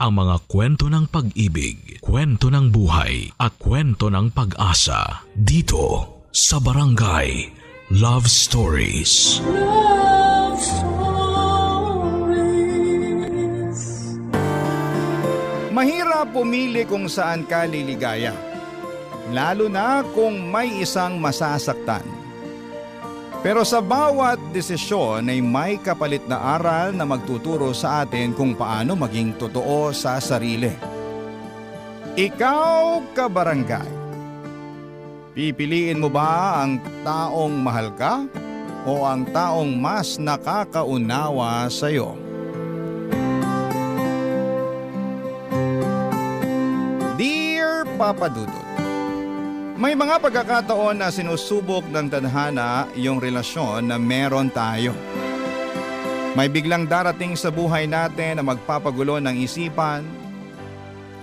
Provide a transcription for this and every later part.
ang mga kwento ng pag-ibig, kwento ng buhay at kwento ng pag-asa dito sa Barangay Love Stories. Love Stories. Mahirap pumili kung saan ka liligaya, lalo na kung may isang masasaktan. Pero sa bawat desisyon ay may kapalit na aral na magtuturo sa atin kung paano maging totoo sa sarili. Ikaw, kabarangay, pipiliin mo ba ang taong mahal ka o ang taong mas nakakaunawa sa iyo? Dear Papa Dudut, may mga pagkakataon na sinusubok ng tadhana yung relasyon na meron tayo. May biglang darating sa buhay natin na magpapagulo ng isipan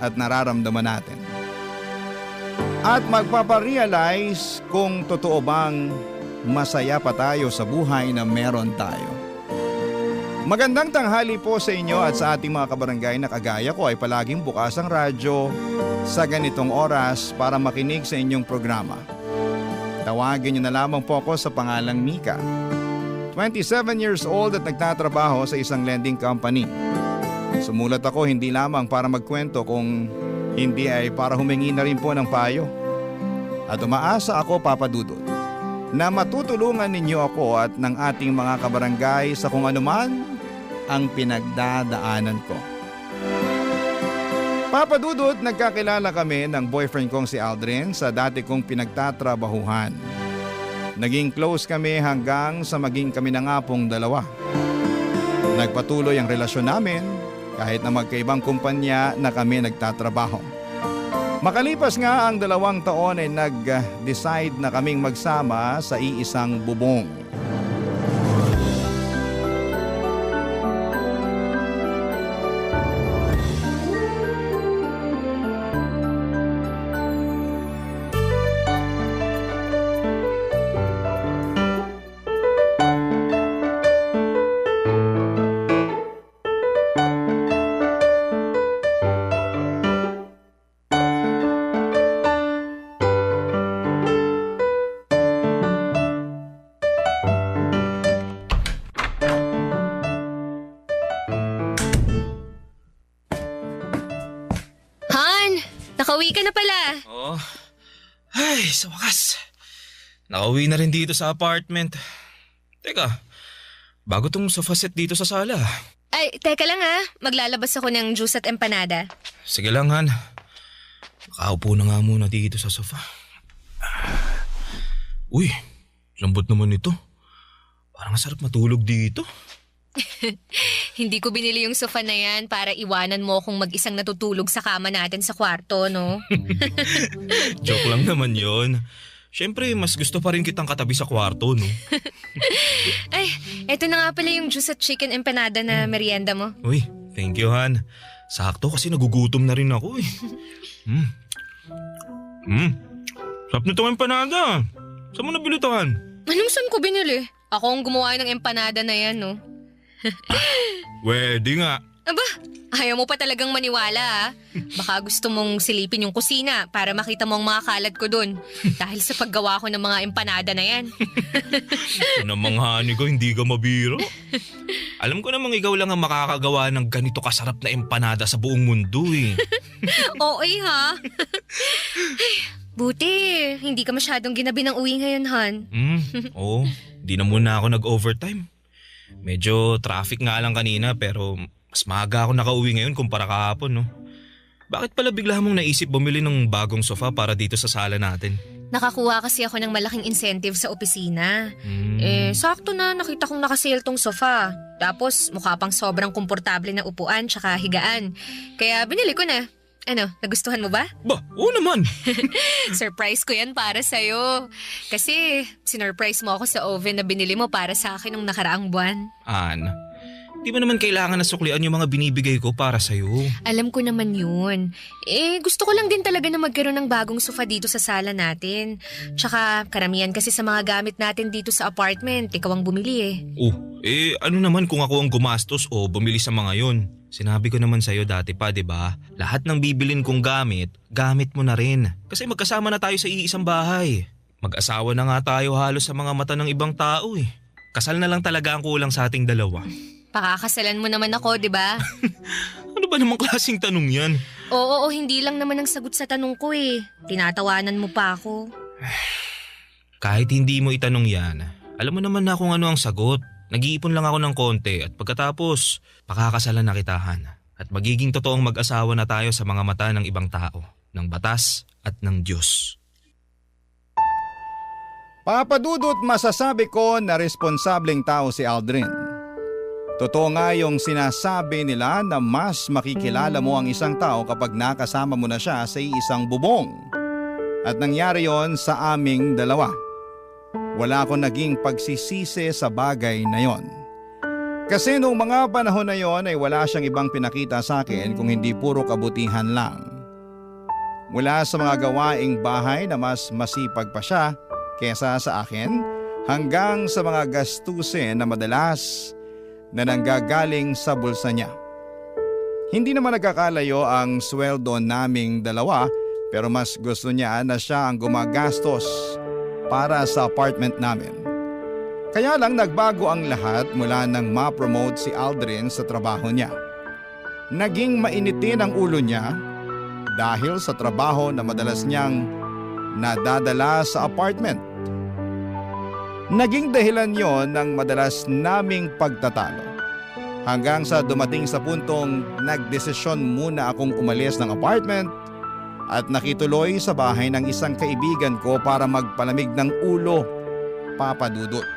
at nararamdaman natin. At magpaparealize kung totoo bang masaya pa tayo sa buhay na meron tayo. Magandang tanghali po sa inyo at sa ating mga kabarangay na kagaya ko ay palaging bukas ang radyo sa ganitong oras para makinig sa inyong programa. Tawagin niyo na lamang po ako sa pangalang Mika. 27 years old at nagtatrabaho sa isang lending company. Sumulat ako hindi lamang para magkwento kung hindi ay para humingi na rin po ng payo. At umaasa ako, Papa Dudut, na matutulungan ninyo ako at ng ating mga kabarangay sa kung anuman ang pinagdadaanan ko. Papa Dudut, nagkakilala kami ng boyfriend kong si Aldrin sa dati kong pinagtatrabahuhan. Naging close kami hanggang sa maging kami na nga pong dalawa. Nagpatuloy ang relasyon namin kahit na magkaibang kumpanya na kami nagtatrabaho. Makalipas nga ang 2 taon ay nag-decide na kaming magsama sa iisang bubong. Nakauwi ka na pala. Oo. Ay, sa wakas. Nakauwi na rin dito sa apartment. Teka, bago tong sofa set dito sa sala. Ay, teka lang ha. Maglalabas ako ng juice at empanada. Sige lang, Han. Makaupo na nga muna dito sa sofa. Uy, lambot naman ito. Parang masarap matulog dito. Hindi ko binili yung sofa na yan para iwanan mo akong mag-isang natutulog sa kama natin sa kwarto, no? Joke lang naman yon. Siyempre, mas gusto pa rin kitang katabi sa kwarto, no? Ay, eto na nga pala yung juice at chicken empanada na merienda mo. Uy, thank you, Han. Sakto kasi nagugutom na rin ako, eh. Sarap nitong empanada. Saan mo nabili ito, Han? Anong saan ko binili? Ako ang gumawa ng empanada na yan, no? Pwede nga. Aba, ayaw mo pa talagang maniwala, ha? Baka gusto mong silipin yung kusina para makita mo ang mga kalat ko dun. Dahil sa paggawa ko ng mga empanada na yan. Ito namang hani ko, hindi ka mabiro. Alam ko namang ikaw lang ang makakagawa ng ganito kasarap na empanada sa buong mundo, eh. Oo, ha? Ay, buti, hindi ka masyadong ginabi ng uwi ngayon, Han. Oo, di na muna ako nag-overtime. Medyo traffic nga lang kanina pero mas maaga ako nakauwi ngayon kumpara kahapon, no? Bakit pala bigla mong naisip bumili ng bagong sofa para dito sa sala natin? Nakakuha kasi ako ng malaking incentive sa opisina. Sakto na nakita kong nakasale tong sofa. Tapos mukha pang sobrang komportable na upuan tsaka higaan. Kaya binili ko na. Ano, nagustuhan mo ba? Ba, oo naman. Surprise ko yan para sa'yo. Kasi sinurprise mo ako sa oven na binili mo para sa akin nung nakaraang buwan. An, di ba naman kailangan na suklian yung mga binibigay ko para sa'yo? Alam ko naman yun. Gusto ko lang din talaga na magkaroon ng bagong sofa dito sa sala natin. Tsaka karamihan kasi sa mga gamit natin dito sa apartment, ikaw ang bumili eh. Ano naman kung ako ang gumastos o bumili sa mga yon? Sinabi ko naman sa'yo dati pa, di ba? Lahat ng bibilin kong gamit mo na rin. Kasi magkasama na tayo sa iisang bahay. Mag-asawa na nga tayo halos sa mga mata ng ibang tao eh. Kasal na lang talaga ang kulang sa ating dalawa. Pakakasalan mo naman ako, di ba? Ano ba namang klaseng tanong yan? Oo, hindi lang naman ang sagot sa tanong ko eh. Tinatawanan mo pa ako. Kahit hindi mo itanong yan, alam mo naman na kung ano ang sagot. Nag-iipon lang ako ng konti at pagkatapos, pakakasalan na kitahan. At magiging totoong mag-asawa na tayo sa mga mata ng ibang tao, ng batas at ng Diyos. Papa Dudut, masasabi ko na responsableng tao si Aldrin. Totoo nga yung sinasabi nila na mas makikilala mo ang isang tao kapag nakasama mo na siya sa isang bubong. At nangyari yon sa aming dalawa. Wala akong naging pagsisisi sa bagay na yon. Kasi noong mga panahon na yon ay wala siyang ibang pinakita sa akin kung hindi puro kabutihan lang. Mula sa mga gawaing bahay na mas masipag pa siya kesa sa akin, hanggang sa mga gastusin na madalas na nanggagaling sa bulsa niya. Hindi naman nagkakalayo ang sweldo naming dalawa, pero mas gusto niya na siya ang gumagastos para sa apartment namin. Kaya lang nagbago ang lahat mula nang ma-promote si Aldrin sa trabaho niya. Naging mainitin ang ulo niya dahil sa trabaho na madalas niyang nadadala sa apartment. Naging dahilan yon ng madalas naming pagtatalo. Hanggang sa dumating sa puntong nagdesisyon muna akong umalis ng apartment at nakituloy sa bahay ng isang kaibigan ko para magpalamig ng ulo, Papa Dudut.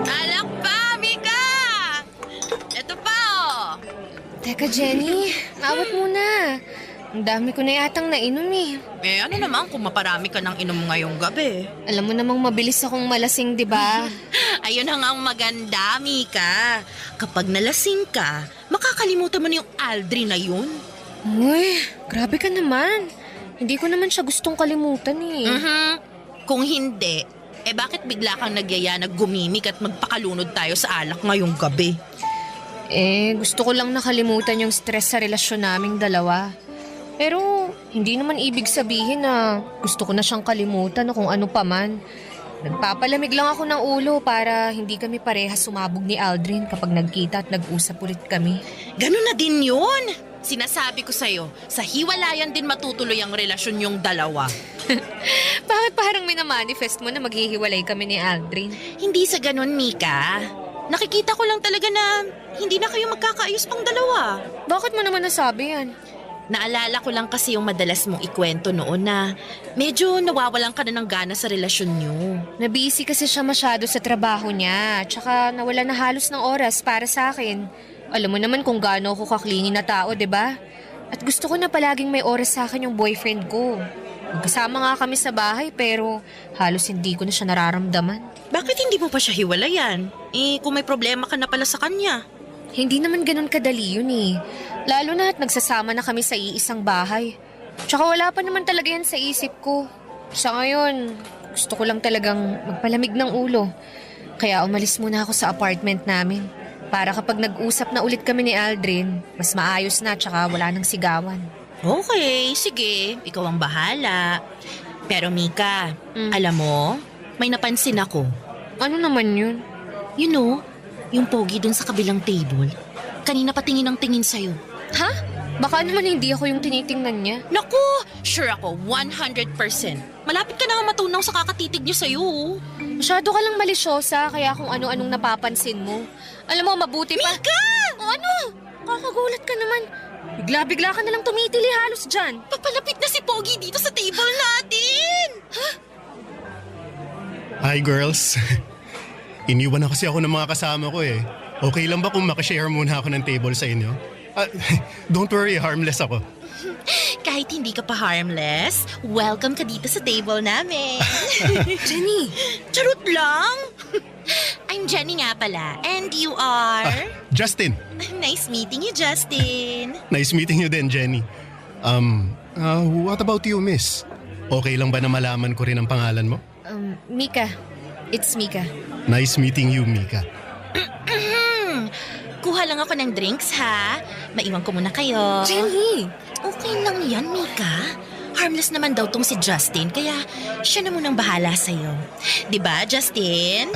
Alak pa, Mika! Ito pa, oh! Teka Jenny, awat muna. Ang dami ko na yatang nainom eh. Eh, ano naman kung maparami ka ng inom ngayong gabi? Alam mo namang mabilis akong malasing, di ba? Ayun ang maganda, Mika. Kapag nalasing ka, makakalimutan mo na yung Aldrin na yun. Uy, grabe ka naman. Hindi ko naman siya gustong kalimutan eh. Kung hindi, eh bakit bigla kang nagyaya na gumimik at magpakalunod tayo sa alak ngayong gabi? Eh, gusto ko lang nakalimutan yung stress sa relasyon naming dalawa. Pero hindi naman ibig sabihin na gusto ko na siyang kalimutan o kung ano pa man. Nagpapalamig lang ako ng ulo para hindi kami parehas sumabog ni Aldrin kapag nagkita at nag-usap ulit kami. Ganun na din yun. Sinasabi ko sa'yo, sa hiwalayan din matutuloy ang relasyon yung dalawa. Bakit parang minamanifest mo na maghihiwalay kami ni Aldrin? Hindi sa ganun, Mika. Nakikita ko lang talaga na hindi na kayo magkakaayos pang dalawa. Bakit mo naman nasabi yan? Naalala ko lang kasi yung madalas mong ikwento noon na medyo nawawalan ka na ng gana sa relasyon niyo. Nabisi kasi siya masyado sa trabaho niya, tsaka nawala na halos ng oras para sa akin. Alam mo naman kung gaano ako kaklingi na tao, 'di ba? At gusto ko na palaging may oras sa akin yung boyfriend ko. Magkasama nga kami sa bahay pero halos hindi ko na siya nararamdaman. Bakit hindi mo pa siya hiwalayan? Eh, kung may problema ka na pala sa kanya. Hindi naman ganun kadali yun eh. Lalo na at nagsasama na kami sa iisang bahay. Tsaka wala pa naman talaga yan sa isip ko. Sa ngayon, gusto ko lang talagang magpalamig ng ulo. Kaya umalis muna ako sa apartment namin. Para kapag nag-usap na ulit kami ni Aldrin, mas maayos na tsaka wala nang sigawan. Okay, sige. Ikaw ang bahala. Pero Mika, alam mo, may napansin ako. Ano naman yun? You know, yung pogi dun sa kabilang table. Kanina pa tingin ang tingin sa'yo. Ha? Baka naman hindi ako yung tinitingnan niya. Naku, sure ako, 100%. Malapit ka na nga matunaw sa kakatitig niya sa'yo. Masyado ka lang malisyosa kaya kung ano-anong napapansin mo. Alam mo, mabuti pa... Mika! O ano? Kakagulat ka naman. Bigla-bigla ka nalang tumitili halos dyan. Papalapit na si Pogi dito sa table natin! Hi girls. Iniwan na kasi ako ng mga kasama ko eh. Okay lang ba kung makashare muna ako ng table sa inyo? Don't worry, harmless ako. Kahit hindi ka pa harmless, welcome ka dito sa table namin. Jenny! Charot lang! I'm Jenny nga pala. And you are? Justin. Nice meeting you, Justin. Nice meeting you din, Jenny. What about you, miss? Okay lang ba na malaman ko rin ang pangalan mo? Mika. It's Mika. Nice meeting you, Mika. Kuha lang ako ng drinks, ha? Maiwan ko muna kayo. Jenny! Okay lang yan, Mika. Harmless naman daw tong si Justin, kaya siya na munang bahala sa'yo. Diba, Justin?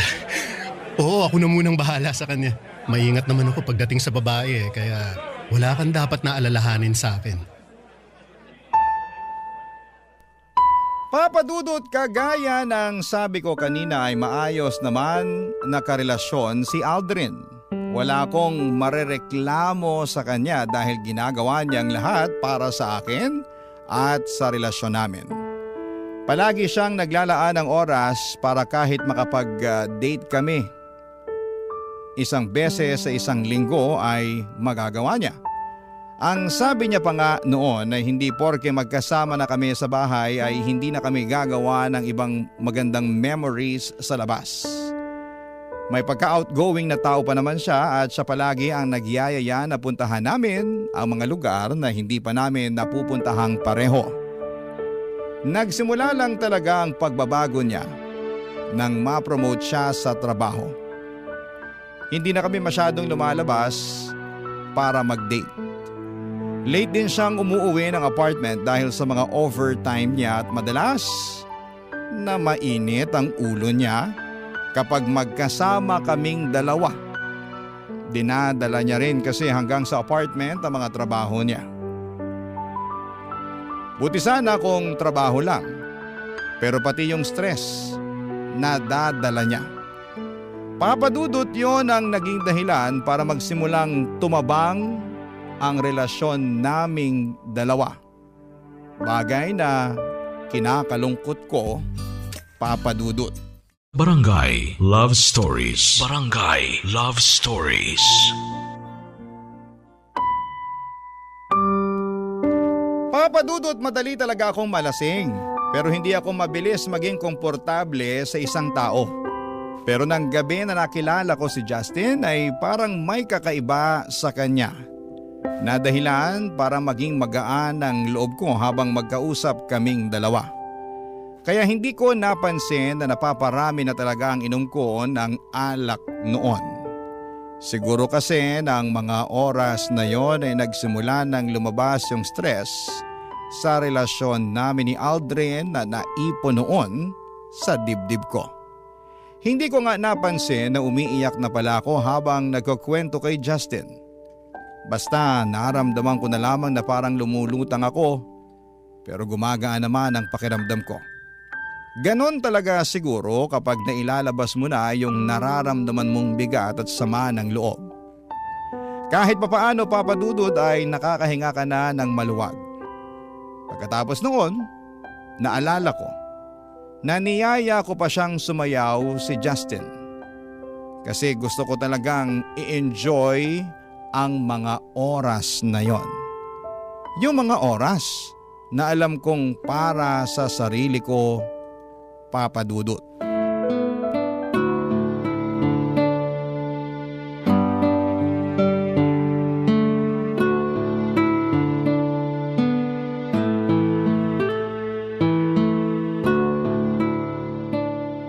Oo, ako na munang bahala sa kanya. Maingat naman ako pagdating sa babae kaya wala kang dapat na alalahanin sa akin. Papa Dudut, kagaya ng sabi ko kanina ay maayos naman na karelasyon si Aldrin. Wala akong marereklamo sa kanya dahil ginagawa niyang lahat para sa akin at sa relasyon namin. Palagi siyang naglalaan ng oras para kahit makapag-date kami. Isang beses sa isang linggo ay magagawa niya. Ang sabi niya pa nga noon ay hindi porke magkasama na kami sa bahay ay hindi na kami gagawa ng ibang magandang memories sa labas. May pagka-outgoing na tao pa naman siya at siya palagi ang nagyayaya na puntahan namin ang mga lugar na hindi pa namin napupuntahang pareho. Nagsimula lang talaga ang pagbabago niya nang ma-promote siya sa trabaho. Hindi na kami masyadong lumalabas para mag-date. Late din siyang umuuwi ng apartment dahil sa mga overtime niya at madalas na mainit ang ulo niya kapag magkasama kaming dalawa. Dinadala niya rin kasi hanggang sa apartment ang mga trabaho niya. Buti sana kung trabaho lang, pero pati yung stress nadadala niya. Papa Dudut, yon ang naging dahilan para magsimulang tumabang ang relasyon naming dalawa. Bagay na kinakalungkot ko, Papa Dudut. Barangay Love Stories. Barangay Love Stories. Papa Dudut, madali talaga akong malasing. Pero hindi ako mabilis maging komportable sa isang tao. Pero nang gabi na nakilala ko si Justin ay parang may kakaiba sa kanya. Na dahilan para maging magaan ang loob ko habang magkausap kaming dalawa. Kaya hindi ko napansin na napaparami na talaga ang inom ko ng alak noon. Siguro kasi ng mga oras na yon ay nagsimula nang lumabas yung stress sa relasyon namin ni Aldrin na naipon noon sa dibdib ko. Hindi ko nga napansin na umiiyak na pala ako habang nagkukwento kay Justin. Basta naramdaman ko na lamang na parang lumulutang ako pero gumagaan naman ang pakiramdam ko. Ganon talaga siguro kapag nailalabas mo na yung nararamdaman mong bigat at sama ng loob. Kahit papaano, Papa Dudut, ay nakakahinga ka na ng maluwag. Pagkatapos noon, naalala ko na niyaya ko pa siyang sumayaw si Justin. Kasi gusto ko talagang i-enjoy ang mga oras na yon. Yung mga oras na alam kong para sa sarili ko, Papa Dudut.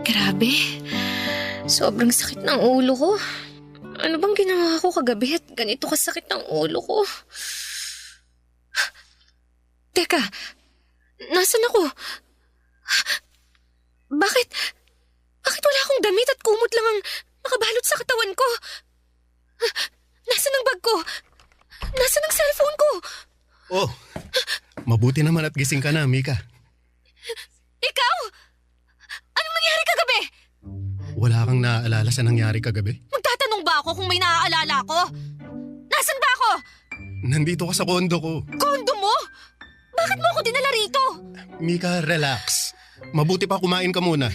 Grabe. Sobrang sakit ng ulo ko. Ano bang ginawa ko kagabi at ganito kasakit ng ulo ko? Teka, nasan ako? Bakit wala akong damit at kumot lang ang nakabalot sa katawan ko? Nasaan ang bag ko? Nasaan ang cellphone ko? Oh, mabuti naman at gising ka na, Mika. Ikaw? Anong nangyari kagabi? Wala kang naaalala sa nangyari kagabi? Magtatanong ba ako kung may naaalala ko? Nasaan ba ako? Nandito ka sa kondo ko. Kondo mo? Bakit mo ako dinala rito? Mika, relax. Mabuti pa kumain ka muna.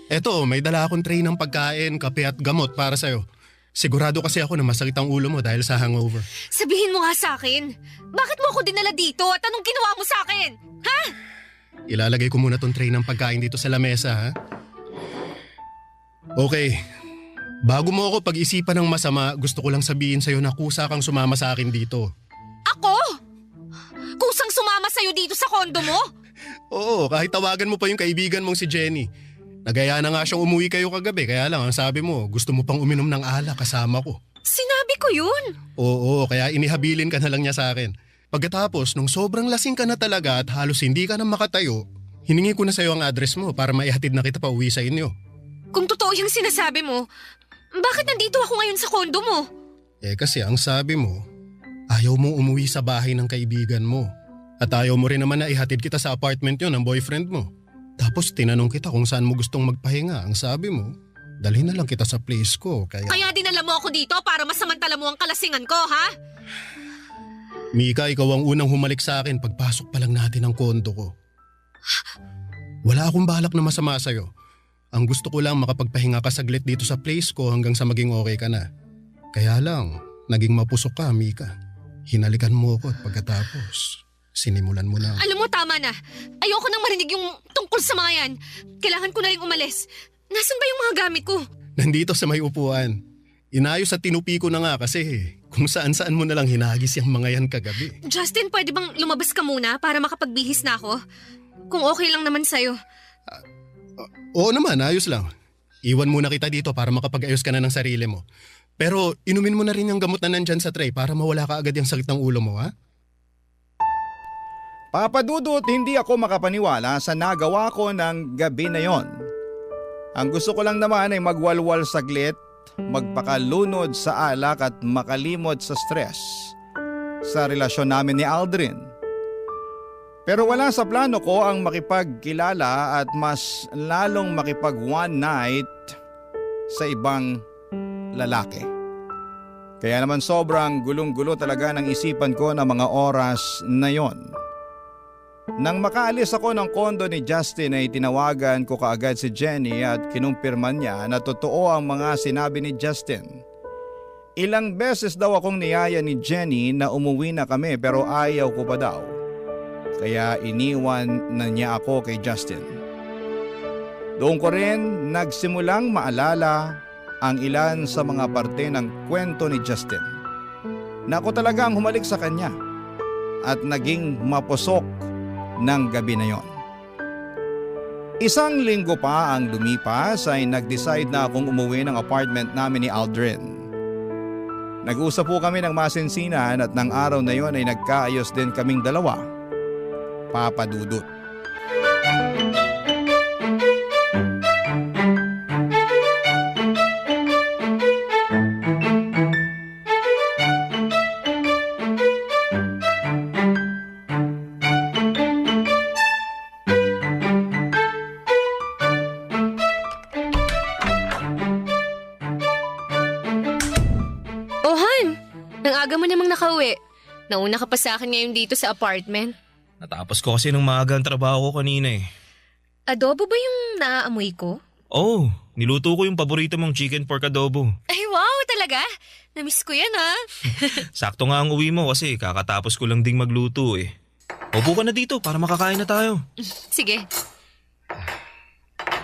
Eto, may dala akong tray ng pagkain, kape at gamot para sa'yo. Sigurado kasi ako na masakit ang ulo mo dahil sa hangover. Sabihin mo nga sa akin, bakit mo ako dinala dito at anong ginawa mo sa akin? Ha? Ilalagay ko muna tong tray ng pagkain dito sa lamesa, ha? Okay, Bago mo ako pag-isipan ng masama, gusto ko lang sabihin sa'yo na kusa kang sumama sa akin dito. Ako? Kusang sumama sa'yo dito sa kondo mo? Oo, kahit tawagan mo pa yung kaibigan mong si Jenny. Nagaya na nga siyang umuwi kayo kagabi, kaya lang ang sabi mo, gusto mo pang uminom ng alak kasama ko. Sinabi ko yun. Oo, kaya inihabilin ka na lang niya sa akin. Pagkatapos, nung sobrang lasing ka na talaga at halos hindi ka na makatayo, hiningi ko na sa'yo ang address mo para maihatid na kita pa uwi sa inyo. Kung totoo yung sinasabi mo, bakit nandito ako ngayon sa kondo mo? Kasi ang sabi mo, ayaw mong umuwi sa bahay ng kaibigan mo. At ayaw mo rin naman na ihatid kita sa apartment yon ng boyfriend mo. Tapos tinanong kita kung saan mo gustong magpahinga. Ang sabi mo, dalhin na lang kita sa place ko. Kaya dinala mo ako dito para masamantala mo ang kalasingan ko, ha? Mika, ikaw ang unang humalik sa akin pagpasok pa lang natin ng kondo ko. Wala akong balak na masama sa'yo. Ang gusto ko lang makapagpahinga ka saglit dito sa place ko hanggang sa maging okay ka na. Kaya lang, naging mapusok ka, Mika. Hinalikan mo ako at pagkatapos, sinimulan mo na. Alam mo, tama na. Ayoko nang marinig yung tungkol sa mga yan. Kailangan ko na rin umalis. Nasaan ba yung mga gamit ko? Nandito sa may upuan. Inayos at tinupi ko na nga kasi kung saan-saan mo na lang hinagis yung mga yan kagabi. Justin, pwede bang lumabas ka muna para makapagbihis na ako? Kung okay lang naman sa'yo. Oo naman, ayos lang. Iwan muna kita dito para makapag-ayos ka na ng sarili mo. Pero inumin mo na rin yung gamot na nandyan sa tray para mawala ka agad yung sakit ng ulo mo, ha? Papa Dudut, hindi ako makapaniwala sa nagawa ko ng gabi na yon. Ang gusto ko lang naman ay magwalwal saglit, magpakalunod sa alak at makalimot sa stress sa relasyon namin ni Aldrin. Pero wala sa plano ko ang makipagkilala at mas lalong makipag one night sa ibang lalaki. Kaya naman sobrang gulong-gulo talaga ng isipan ko na mga oras na yon. Nang makaalis ako ng kondo ni Justin ay tinawagan ko kaagad si Jenny at kinumpirman niya na totoo ang mga sinabi ni Justin. Ilang beses daw akong niyaya ni Jenny na umuwi na kami pero ayaw ko pa daw. Kaya iniwan na niya ako kay Justin. Doon ko rin nagsimulang maalala ang ilan sa mga parte ng kwento ni Justin. Na ako talaga ang humalik sa kanya at naging mapusok ng gabi na yon. Isang linggo pa ang lumipas ay nag-decide na akong umuwi ng apartment namin ni Aldrin. Nag-usap po kami ng masinsinan at ng araw na yon ay nagkaayos din kaming dalawa. Papa Dudut. Oh, Han! Ang aga mo namang nakauwi. Nauna ka pa sa akin ngayon dito sa apartment. Natapos ko kasi ng maaga ang trabaho ko kanina eh. Adobo ba yung naaamoy ko? Oh, niluto ko yung paborito mong chicken pork adobo. Ay, wow! Talaga? Namiss ko yan, ha? Sakto nga ang uwi mo kasi kakatapos ko lang ding magluto eh. Upo ka na dito para makakain na tayo. Sige.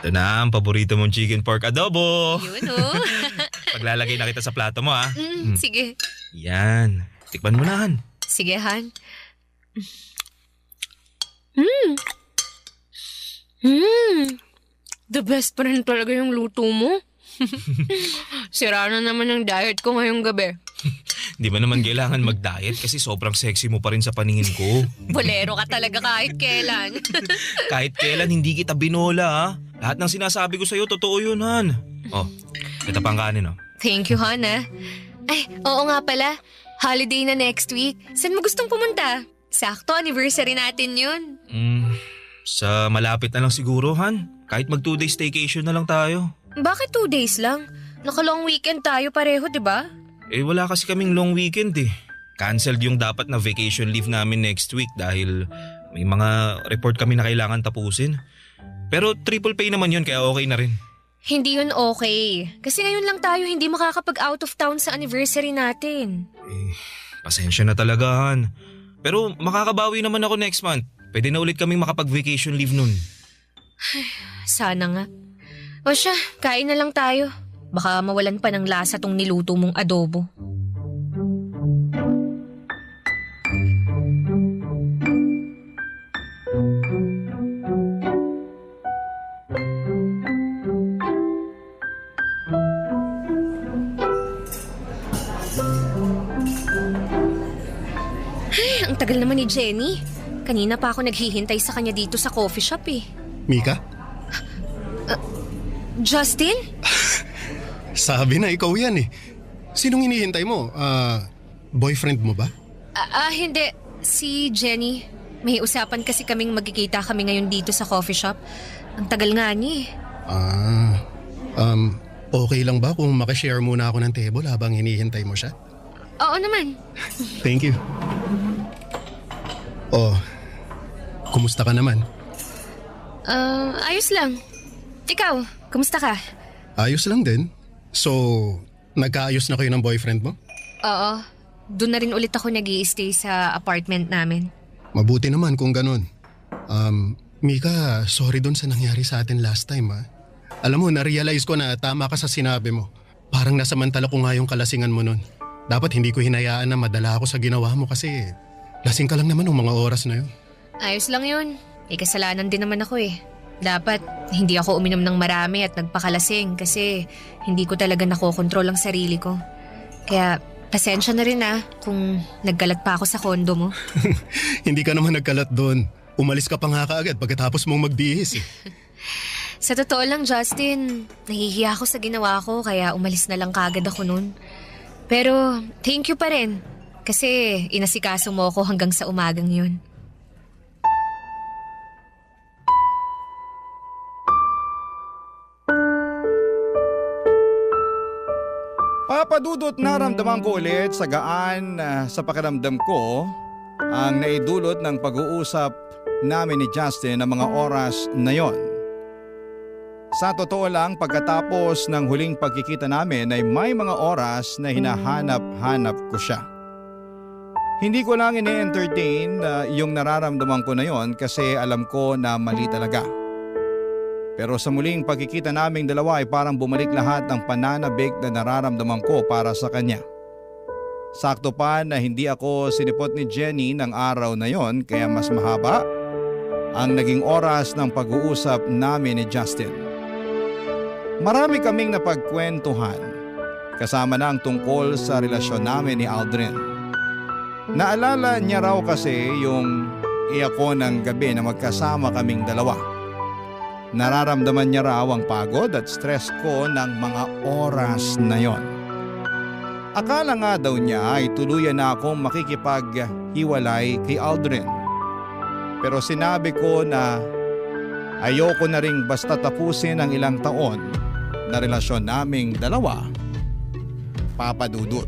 Ito na ang paborito mong chicken pork adobo. Yun, oh. Paglalagay na kita sa plato mo ha. Sige. Yan. Tikman mo na, Han. Sige, Han. The best pa rin talaga yung luto mo. Sira na naman ang diet ko ngayong gabi. Di ba naman kailangan mag-diet kasi sobrang sexy mo pa rin sa paningin ko. Bolero ka talaga kahit kailan. Kahit kailan hindi kita binola ha. Lahat ng sinasabi ko sa'yo totoo yun, Han. Oh, ito pang kanin oh. Thank you, Han, ha? Ay, oo nga pala. Holiday na next week. Saan mo gustong pumunta? Sakto, anniversary natin yun. Sa malapit na lang siguro, Han. Kahit mag 2 days staycation na lang tayo. Bakit 2 days lang? Naka-long weekend tayo pareho, di ba? Eh wala kasi kaming long weekend eh. Cancelled yung dapat na vacation leave namin next week dahil may mga report kami na kailangan tapusin. Pero triple pay naman yun kaya okay na rin. Hindi yun okay. Kasi ngayon lang tayo hindi makakapag out of town sa anniversary natin. Eh, pasensya na talaga, Han. Pero makakabawi naman ako next month. Pwede na ulit kaming makapag-vacation leave nun. Sana nga. O siya, kain na lang tayo. Baka mawalan pa ng lasa tong niluto mong adobo. Ay, ang tagal naman ni Jenny. Kanina pa ako naghihintay sa kanya dito sa coffee shop eh. Mika? Justin? Sabi na ikaw yan eh. Sinong hinihintay mo? Boyfriend mo ba? Hindi. Si Jenny. May usapan kasi kaming magkikita kami ngayon dito sa coffee shop. Ang tagal nga niya eh. Okay lang ba kung makashare muna ako ng table habang hinihintay mo siya? Oo naman. Thank you. Oh, kumusta ka naman? Ayos lang. Ikaw, kumusta ka? Ayos lang din. So, nagkaayos na kayo ng boyfriend mo? Oo. Doon na rin ulit ako nag-i-stay sa apartment namin. Mabuti naman kung ganun. Mika, sorry dun sa nangyari sa atin last time ha. Alam mo, na-realize ko na tama ka sa sinabi mo. Parang nasamantala ko nga yung kalasingan mo nun. Dapat hindi ko hinayaan na madala ako sa ginawa mo kasi lasing ka lang naman ng mga oras na yun. Ayos lang yun. May kasalanan din naman ako eh. Dapat hindi ako uminom ng marami at nagpakalasing kasi hindi ko talaga nakokontrol ang sarili ko. Kaya pasensya na rin kung nagkalat pa ako sa kondo mo. Hindi ka naman nagkalat doon. Umalis ka pa nga kaagad pagkatapos mong magbihis eh. Sa totoo lang, Justin, nahihiya ako sa ginawa ko kaya umalis na lang kaagad ako nun. Pero thank you pa rin kasi inasikaso mo ako hanggang sa umagang yun. Papadudot naramdaman ko ulit sa gaan sa pakiramdam ko ang naidulot ng pag-uusap namin ni Justin ng mga oras na yon. Sa totoo lang, pagkatapos ng huling pagkikita namin ay may mga oras na hinahanap-hanap ko siya. Hindi ko lang ini-entertain yung nararamdaman ko na yon kasi alam ko na mali talaga. Pero sa muling pagkikita naming dalawa ay parang bumalik lahat ng pananabik na nararamdaman ko para sa kanya. Sakto pa na hindi ako sinipot ni Jenny ng araw na yon kaya mas mahaba ang naging oras ng pag-uusap namin ni Justin. Marami kaming napagkwentuhan kasama na ang tungkol sa relasyon namin ni Aldrin. Naalala niya raw kasi yung iako ng gabi na magkasama kaming dalawa. Nararamdaman niya raw ang pagod at stress ko ng mga oras na yon. Akala nga daw niya ay tuluyan na akong makikipaghiwalay kay Aldrin. Pero sinabi ko na ayoko na ring basta tapusin ang ilang taon na relasyon naming dalawa, Papa Dudut.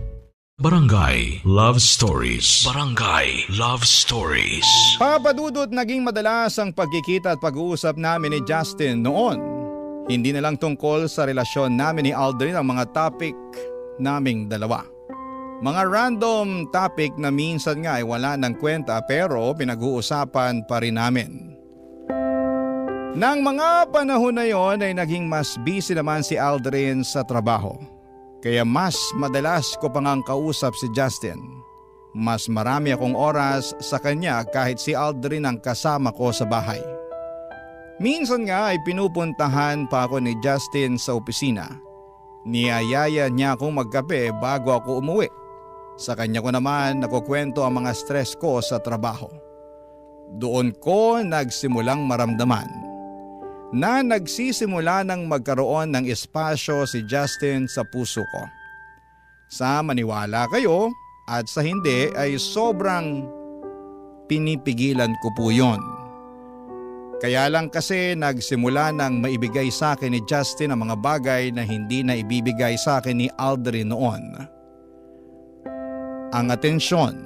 Barangay Love Stories. Barangay Love Stories. Papa Dudut, naging madalas ang pagkikita at pag-uusap namin ni Justin noon. Hindi na lang tungkol sa relasyon namin ni Aldrin ang mga topic naming dalawa. Mga random topic na minsan nga ay wala ng kwenta pero pinag-uusapan pa rin namin. Nang mga panahon na yon ay naging mas busy naman si Aldrin sa trabaho. Kaya mas madalas ko pang ang kausap si Justin. Mas marami akong oras sa kanya kahit si Aldrin ang kasama ko sa bahay. Minsan nga ay pinupuntahan pa ako ni Justin sa opisina. Niyayaya niya akong magkape bago ako umuwi. Sa kanya ko naman nakukwento ang mga stress ko sa trabaho. Doon ko nagsimulang maramdaman na nagsisimula ng magkaroon ng espasyo si Justin sa puso ko. Sa maniwala kayo at sa hindi ay sobrang pinipigilan ko po yon. Kaya lang kasi nagsimula ng maibigay sa akin ni Justin ang mga bagay na hindi na ibibigay sa akin ni Aldrin noon. Ang atensyon,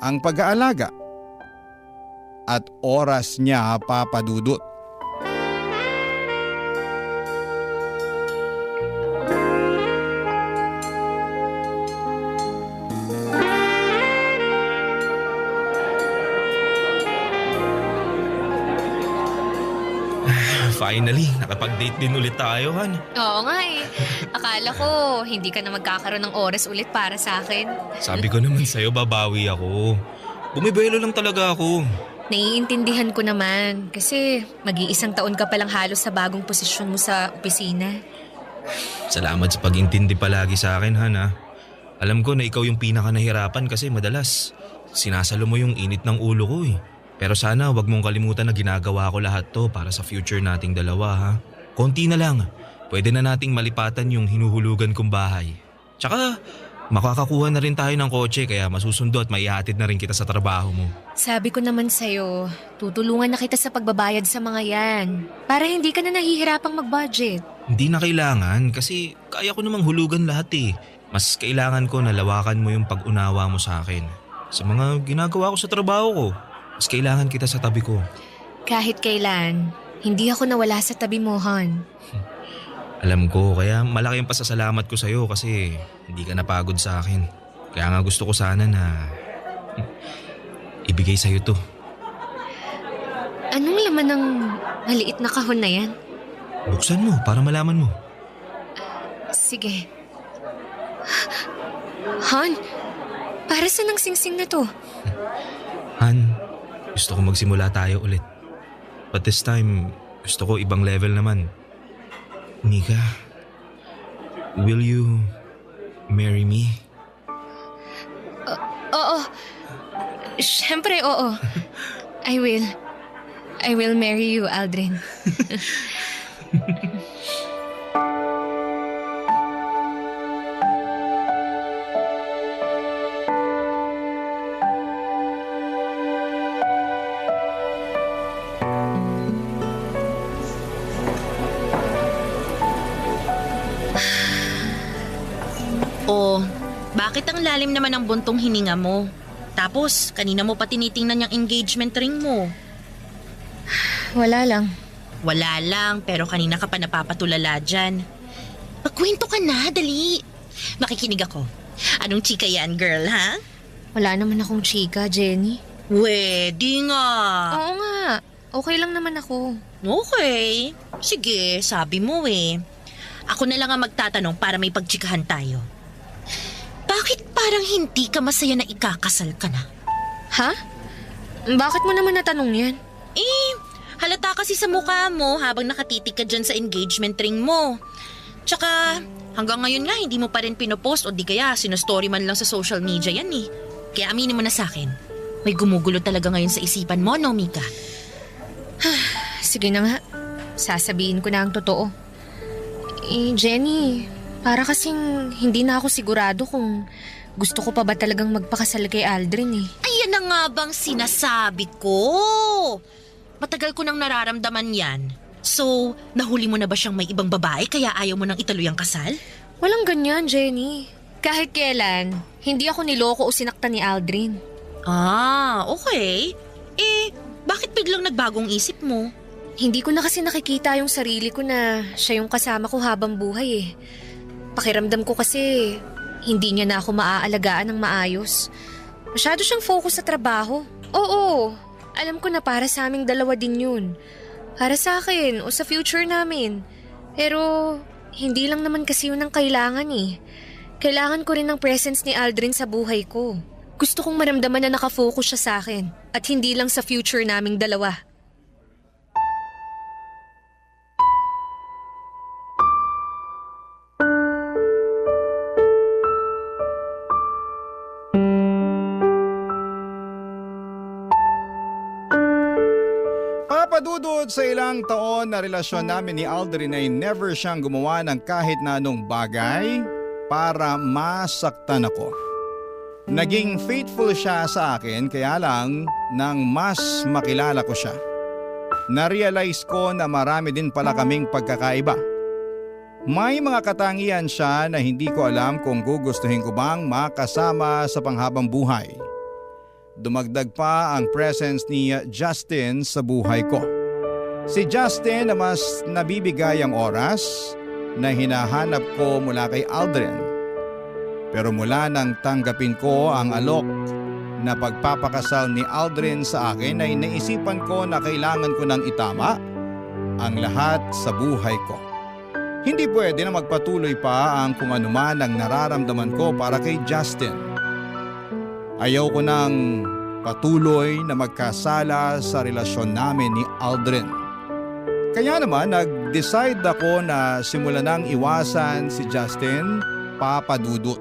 ang pag-aalaga, at oras niya, Papa Dudut. Finally, nakapag-date din ulit tayo, Han. Oo nga eh. Akala ko hindi ka na magkakaroon ng oras ulit para sa akin. Sabi ko naman sa'yo, babawi ako. Bumibelo lang talaga ako. Naiintindihan ko naman kasi mag-iisang taon ka palang halos sa bagong posisyon mo sa opisina. Salamat sa pag-intindi palagi sa akin, Han, ha. Alam ko na ikaw yung pinaka nahirapan kasi madalas sinasalo mo yung init ng ulo ko eh. Pero sana wag mong kalimutan na ginagawa ko lahat to para sa future nating dalawa, ha. Konti na lang. Pwede na nating malipatan yung hinuhulugan kong bahay. Tsaka makakakuha na rin tayo ng kotse kaya masusundo at maihatid na rin kita sa trabaho mo. Sabi ko naman sa'yo, tutulungan na kita sa pagbabayad sa mga yan para hindi ka na nahihirapang mag-budget. Hindi na kailangan kasi kaya ko namang hulugan lahat eh. Mas kailangan ko na lawakan mo yung pag-unawa mo sa akin. Sa mga ginagawa ko sa trabaho ko, mas kailangan kita sa tabi ko. Kahit kailan, hindi ako nawala sa tabi mo, Han. Alam ko, kaya malaki ang pasasalamat ko sa'yo kasi hindi ka napagod sa akin. Kaya nga gusto ko sana na ibigay sa'yo to. Anong laman ng maliit na kahon na yan? Buksan mo para malaman mo. Sige. Han, para saan ang singsing na to? Han, gusto ko magsimula tayo ulit. But this time, gusto ko ibang level naman. Mika, will you marry me? Oo. Siyempre, oo. I will. I will marry you, Aldrin. Oh, bakit ang lalim naman ng buntong hininga mo? Tapos, kanina mo pa tinitingnan yung engagement ring mo. Wala lang. Wala lang, pero kanina ka pa napapatulala dyan. Magkwento ka na, dali. Makikinig ako. Anong chika yan, girl, ha? Wala naman akong chika, Jenny. Pwede nga. Oo nga. Okay lang naman ako. Okay. Sige, sabi mo eh. Ako na lang ang magtatanong para may pagchikahan tayo. Bakit parang hindi ka masaya na ikakasal ka na? Ha? Bakit mo naman natanong yan? Eh, halata kasi sa mukha mo habang nakatitig ka dyan sa engagement ring mo. Tsaka, hanggang ngayon nga hindi mo pa rin pinopost o di kaya sinostory man lang sa social media yan eh. Kaya aminin mo na sa akin, may gumugulo talaga ngayon sa isipan mo, no, Mika? Sige na nga. Sasabihin ko na ang totoo. Eh, Jenny, para kasing hindi na ako sigurado kung gusto ko pa ba talagang magpakasal kay Aldrin eh. Ayan na nga bang sinasabi ko? Matagal ko nang nararamdaman yan. So, nahuli mo na ba siyang may ibang babae kaya ayaw mo nang ituloy ang kasal? Walang ganyan, Jenny. Kahit kailan, hindi ako niloko o sinaktan ni Aldrin. Ah, okay. Eh, bakit biglang nagbagong isip mo? Hindi ko na kasi nakikita yung sarili ko na siya yung kasama ko habang buhay eh. Pakiramdam ko kasi hindi niya na ako maaalagaan ng maayos. Masyado siyang focus sa trabaho. Oo, alam ko na para sa aming dalawa din yun. Para sa akin o sa future namin. Pero hindi lang naman kasi yun ang kailangan eh. Kailangan ko rin ng presence ni Aldrin sa buhay ko. Gusto kong maramdaman na nakafocus siya sa akin at hindi lang sa future naming dalawa. Papadudod sa ilang taon na relasyon namin ni Aldrin ay never siyang gumawa ng kahit na anong bagay para masaktan ako. Naging faithful siya sa akin kaya lang nang mas makilala ko siya. Na-realize ko na marami din pala kaming pagkakaiba. May mga katangian siya na hindi ko alam kung gugustuhin ko bang makasama sa panghabang buhay. Dumagdag pa ang presence ni Justin sa buhay ko. Si Justin na mas nabibigay ang oras na hinahanap ko mula kay Aldrin. Pero mula nang tanggapin ko ang alok na pagpapakasal ni Aldrin sa akin ay naisipan ko na kailangan ko nang itama ang lahat sa buhay ko. Hindi pwede na magpatuloy pa ang kung anuman ang nararamdaman ko para kay Justin. Ayaw ko nang patuloy na magkasala sa relasyon namin ni Aldrin. Kaya naman nag-decide ako na simulan nang iwasan si Justin, Papa Dudut.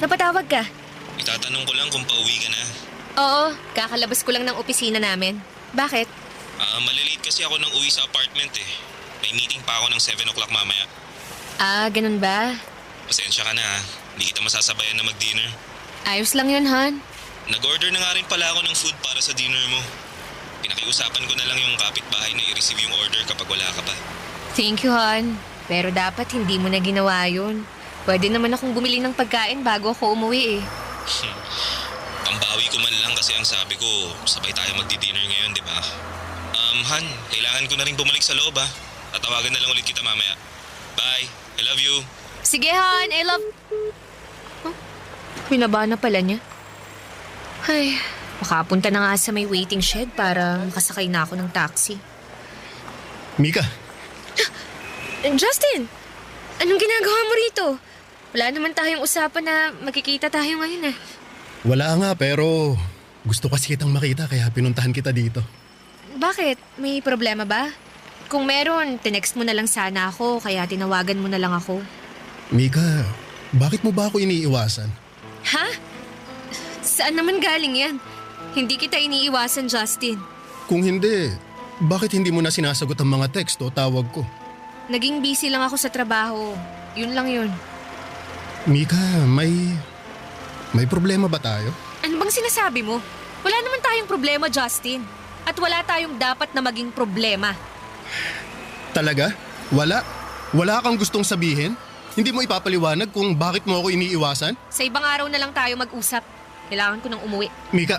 Napatawag ka? Itatanong ko lang kung pauwi ka na. Oo, kakalabas ko lang ng opisina namin. Bakit? Malilate kasi ako nang uwi sa apartment eh. May meeting pa ako ng 7 o'clock mamaya. Ganun ba? Pasensya ka na ha. Hindi kita masasabayan na mag-dinner. Ayos lang yun, Han. Nag-order na nga rin pala ako ng food para sa dinner mo. Pinakiusapan ko na lang yung kapitbahay na i-receive yung order kapag wala ka pa. Thank you, Han. Pero dapat hindi mo na ginawa yun. Pwede naman akong bumili ng pagkain bago ako umuwi eh. Pambawi ko man lang kasi ang sabi ko, sabay tayo magdi-dinner ngayon, di ba? Han, kailangan ko na rin bumalik sa loob ha. Tatawagan na lang ulit kita mamaya. Bye, I love you. Sige, Han, I love... Huh? Pinaba na pala niya. Ay, makapunta na nga sa may waiting shed para makasakay na ako ng taxi. Mika! Justin! Anong ginagawa mo rito? Wala naman tayong usapan na magkikita tayo ngayon eh. Wala nga pero gusto kasi kitang makita kaya pinuntahan kita dito. Bakit? May problema ba? Kung meron, tinext mo na lang sana ako kaya tinawagan mo na lang ako. Mika, bakit mo ba ako iniiwasan? Ha? Saan naman galing yan? Hindi kita iniiwasan, Justin. Kung hindi, bakit hindi mo na sinasagot ang mga text o tawag ko? Naging busy lang ako sa trabaho. Yun lang yun. Mika, may problema ba tayo? Ano bang sinasabi mo? Wala naman tayong problema, Justin. At wala tayong dapat na maging problema. Talaga? Wala? Wala kang gustong sabihin? Hindi mo ipapaliwanag kung bakit mo ako iniiwasan? Sa ibang araw na lang tayo mag-usap. Kailangan ko nang umuwi. Mika,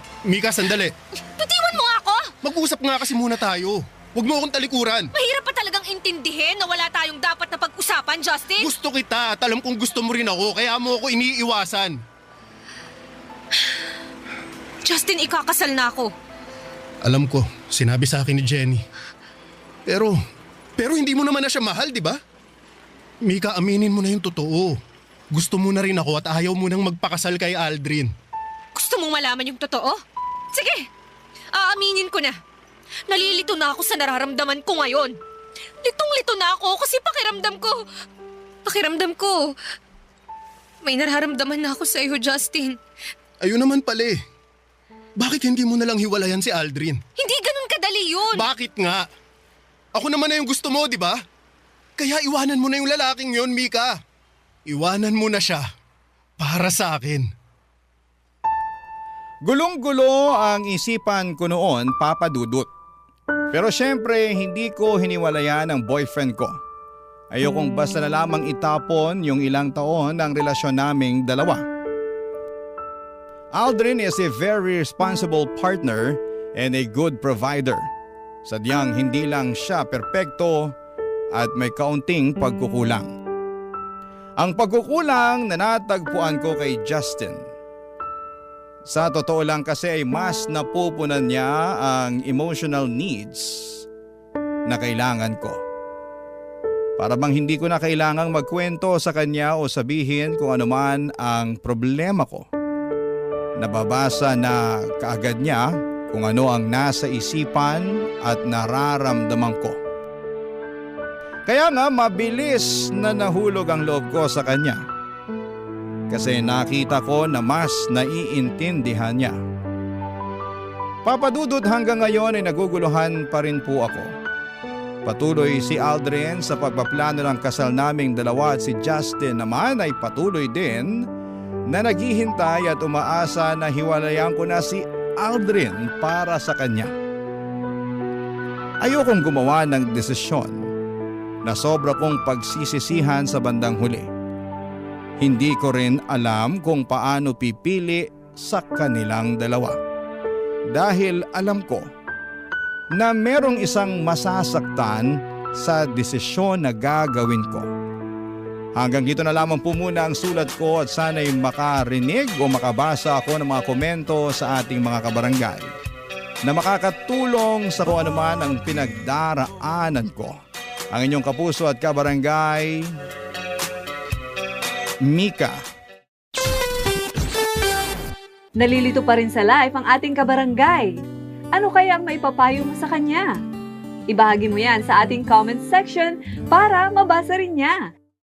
sandali. Bitiwan mo nga ako! Mag-usap nga kasi muna tayo. Huwag mo akong talikuran. Mahirap pa talagang intindihin na wala tayong dapat na pag-usapan, Justin. Gusto kita at alam kong gusto mo rin ako kaya mo ako iniiwasan. Justin, ikakasal na ako. Alam ko, sinabi sa akin ni Jenny. Pero hindi mo naman na siya mahal, di ba? Mika, aminin mo na yung totoo. Gusto mo na rin ako at ayaw mo nang magpakasal kay Aldrin. Gusto mong malaman yung totoo? Sige, aaminin ko na. Nalilito na ako sa nararamdaman ko ngayon. Litong-lito na ako kasi pakiramdam ko, may nararamdaman na ako sa iyo, Justin. Ayun naman pala eh. Bakit hindi mo na lang hiwalayan si Aldrin? Hindi ganun kadali yun. Bakit nga? Ako naman na yung gusto mo, di ba? Kaya iwanan mo na yung lalaking yon, Mika. Iwanan mo na siya. Para sa akin. Gulong-gulo ang isipan ko noon, Papa Dudut. Pero syempre, hindi ko hiniwalayan ang boyfriend ko. Ayokong basta na lamang itapon yung ilang taon ng relasyon naming dalawa. Aldrin is a very responsible partner and a good provider. Sadyang hindi lang siya perpekto at may kaunting pagkukulang. Ang pagkukulang na natagpuan ko kay Justin. Sa totoo lang kasi ay mas napupunan niya ang emotional needs na kailangan ko. Para bang hindi ko na kailangang magkwento sa kanya o sabihin kung ano man ang problema ko. Nababasa na kaagad niya kung ano ang nasa isipan at nararamdaman ko. Kaya nga mabilis na nahulog ang loob ko sa kanya. Kasi nakita ko na mas naiintindihan niya. Papadudod hanggang ngayon ay naguguluhan pa rin po ako. Patuloy si Aldrin sa pagpaplano ng kasal naming dalawa at si Justin naman ay patuloy din na naghihintay at umaasa na hiwalayan ko na si Aldrin para sa kanya. Ayokong gumawa ng desisyon na sobra kong pagsisisihan sa bandang huli. Hindi ko rin alam kung paano pipili sa kanilang dalawa. dahil alam ko na merong isang masasaktan sa desisyon na gagawin ko. Hanggang dito na lamang po muna ang sulat ko at sana'y makarinig o makabasa ako ng mga komento sa ating mga kabarangay na makakatulong sa kung anuman ang pinagdaraanan ko. Ang inyong kapuso at kabarangay, Mika. Nalilito pa rin sa live ang ating kabarangay. Ano kaya ang maipapayo mo sa kanya? Ibahagi mo yan sa ating comment section para mabasa rin niya.